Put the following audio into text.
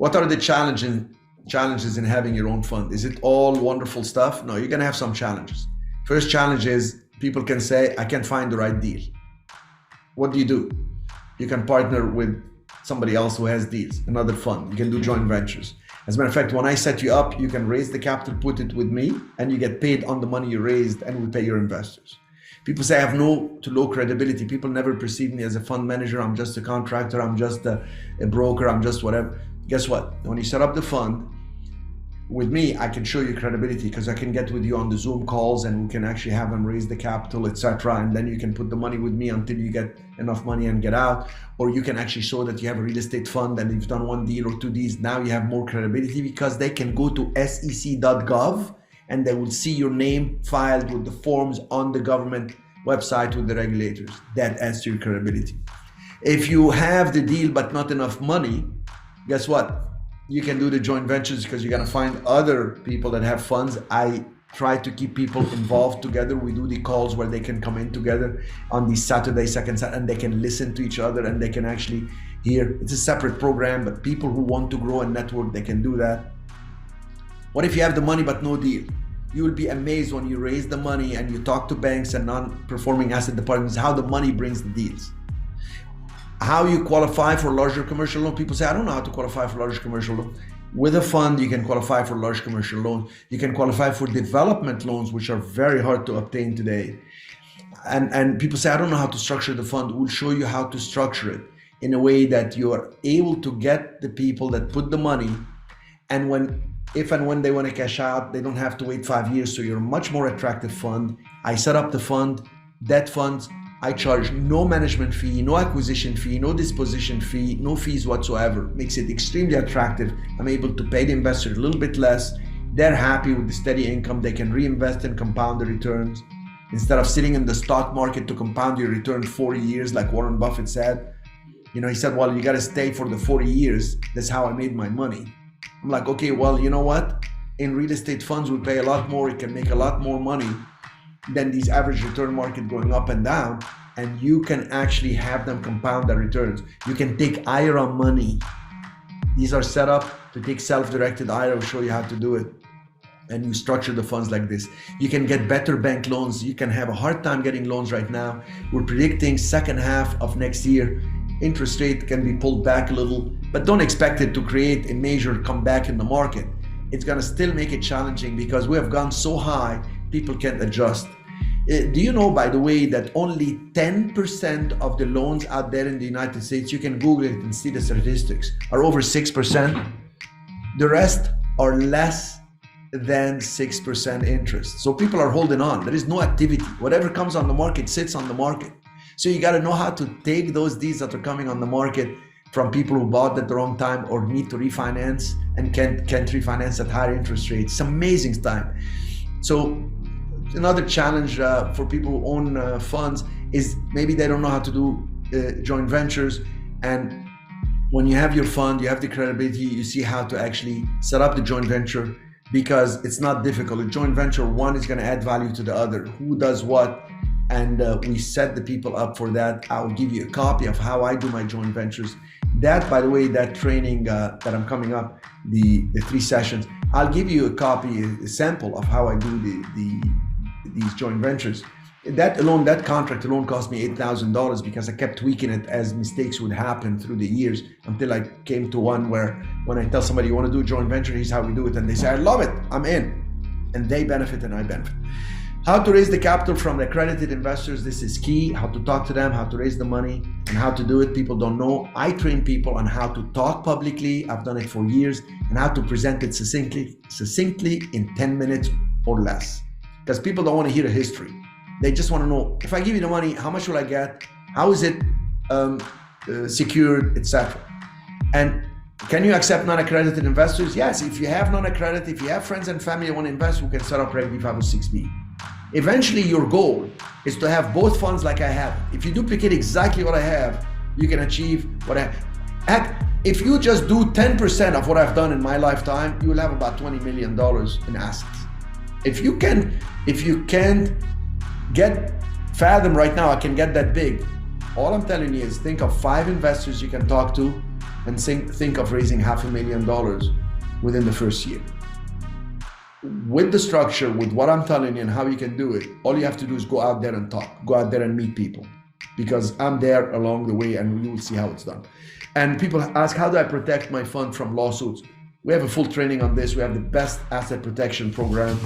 What are the challenges in having your own fund? Is it all wonderful stuff? No, you're gonna have some challenges. First challenge is people can say, I can't find the right deal. What do? You can partner with somebody else who has deals, another fund. You can do joint ventures. As a matter of fact, when I set you up, you can raise the capital, put it with me, and you get paid on the money you raised, and we pay your investors. People say I have no to low credibility. People never perceive me as a fund manager. I'm just a contractor. I'm just a broker. I'm just whatever. Guess what? When you set up the fund with me, I can show you credibility because I can get with you on the Zoom calls and we can actually have them raise the capital, etc. And then you can put the money with me until you get enough money and get out. Or you can actually show that you have a real estate fund and you've done one deal or two deals. Now you have more credibility because they can go to sec.gov and they will see your name filed with the forms on the government website with the regulators. That adds to your credibility. If you have the deal but not enough money, guess what? You can do the joint ventures because you're gonna find other people that have funds. I try to keep people involved together. We do the calls where they can come in together on these Saturday, second Saturday, and they can listen to each other and they can actually hear. It's a separate program, but people who want to grow and network, they can do that. What if you have the money but no deal? You will be amazed when you raise the money and you talk to banks and non-performing asset departments, how the money brings the deals. How you qualify for larger commercial loan. People say, I don't know how to qualify for large commercial loan. With a fund, you can qualify for large commercial loans. You can qualify for development loans, which are very hard to obtain today. And people say, I don't know how to structure the fund. We'll show you how to structure it in a way that you are able to get the people that put the money, and if and when they want to cash out, they don't have to wait 5 years. So you're a much more attractive fund. I set up the fund, debt funds. I charge no management fee, no acquisition fee, no disposition fee, no fees whatsoever. Makes it extremely attractive. I'm able to pay the investor a little bit less. They're happy with the steady income. They can reinvest and compound the returns. Instead of sitting in the stock market to compound your return 40 years, like Warren Buffett said. He said, well, you got to stay for the 40 years. That's how I made my money. I'm like, okay, well, you know what? In real estate funds, we pay a lot more. You can make a lot more money than these average return market going up and down. And you can actually have them compound their returns. You can take IRA money. These are set up to take self-directed IRA. I'll show you how to do it. And you structure the funds like this. You can get better bank loans. You can have a hard time getting loans right now. We're predicting second half of next year, interest rate can be pulled back a little, but don't expect it to create a major comeback in the market. It's gonna still make it challenging because we have gone so high, people can't adjust. Do you know, by the way, that only 10% of the loans out there in the United States, you can Google it and see the statistics, are over 6%. The rest are less than 6% interest. So people are holding on. There is no activity. Whatever comes on the market sits on the market. So you got to know how to take those deals that are coming on the market from people who bought at the wrong time or need to refinance and can't refinance at higher interest rates. It's amazing time. So another challenge for people who own funds is maybe they don't know how to do joint ventures. And when you have your fund, you have the credibility, you see how to actually set up the joint venture, because it's not difficult. A joint venture, one is going to add value to the other. Who does what? And we set the people up for that. I'll give you a copy of how I do my joint ventures. That, by the way, that training that I'm coming up, the 3 sessions, I'll give you a copy, a sample of how I do these joint ventures. That alone, that contract alone cost me $8,000 because I kept tweaking it as mistakes would happen through the years until I came to one where when I tell somebody you want to do a joint venture, here's how we do it. And they say, I love it, I'm in. And they benefit and I benefit. How to raise the capital from the accredited investors. This is key. How to talk to them, how to raise the money, and how to do it. People don't know. I train people on how to talk publicly. I've done it for years, and how to present it succinctly in 10 minutes or less. Because people don't want to hear a history. They just want to know, if I give you the money, how much will I get? How is it secured, etc. And can you accept non-accredited investors? Yes, if you have non-accredited, if you have friends and family who want to invest, we can set up Reg 506B. Eventually, your goal is to have both funds like I have. If you duplicate exactly what I have, you can achieve what I have. Heck, if you just do 10% of what I've done in my lifetime, you will have about $20 million in assets. If you can't fathom right now, I can get that big. All I'm telling you is think of 5 investors you can talk to and think of raising $500,000 within the first year. With the structure, with what I'm telling you and how you can do it, all you have to do is go out there and talk, go out there and meet people, because I'm there along the way and you will see how it's done. And people ask, how do I protect my fund from lawsuits? We have a full training on this. We have the best asset protection program